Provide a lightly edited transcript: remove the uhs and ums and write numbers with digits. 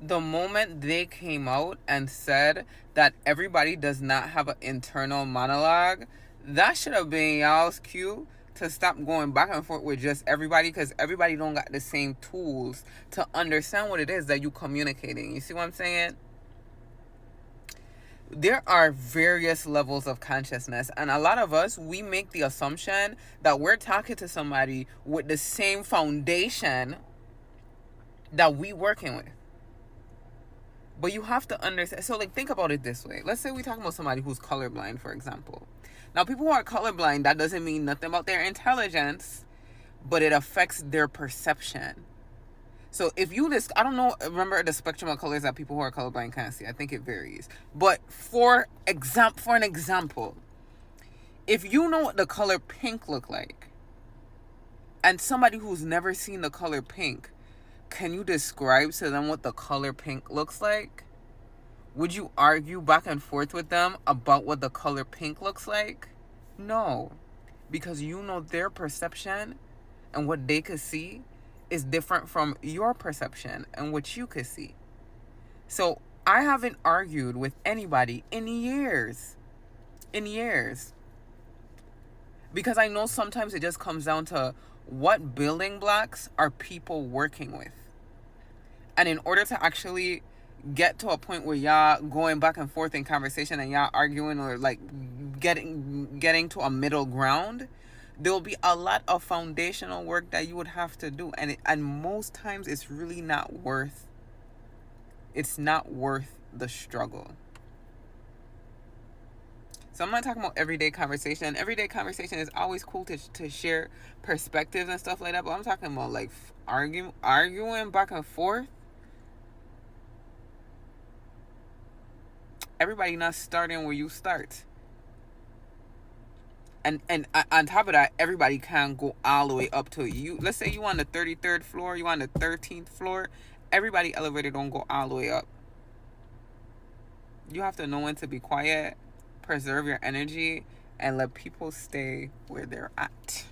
the moment they came out and said that everybody does not have an internal monologue, that should have been y'all's cue to stop going back and forth with just everybody, because everybody don't got the same tools to understand what it is that you communicating. You see what I'm saying? There are various levels of consciousness, and a lot of us, we make the assumption that we're talking to somebody with the same foundation that we working with. But you have to understand. So, like, think about it this way. Let's say we're talking about somebody who's colorblind, for example. Now, people who are colorblind, that doesn't mean nothing about their intelligence, but it affects their perception. So if you just, I don't know, remember the spectrum of colors that people who are colorblind can't see. I think it varies. But for an example, if you know what the color pink look like, and somebody who's never seen the color pink, can you describe to them what the color pink looks like? Would you argue back and forth with them about what the color pink looks like? No. Because you know their perception and what they could see is different from your perception and what you could see. So I haven't argued with anybody in years. Because I know sometimes it just comes down to what building blocks are people working with. And in order to actually get to a point where y'all going back and forth in conversation and y'all arguing or like getting to a middle ground, there'll be a lot of foundational work that you would have to do, and most times it's really not worth the struggle. So I'm not talking about everyday conversation. Everyday conversation is always cool to share perspectives and stuff like that, but I'm talking about like arguing back and forth. Everybody not starting where you start. And on top of that, everybody can't go all the way up to you. Let's say you on the 33rd floor, you on the 13th floor. Everybody elevator don't go all the way up. You have to know when to be quiet, preserve your energy, and let people stay where they're at.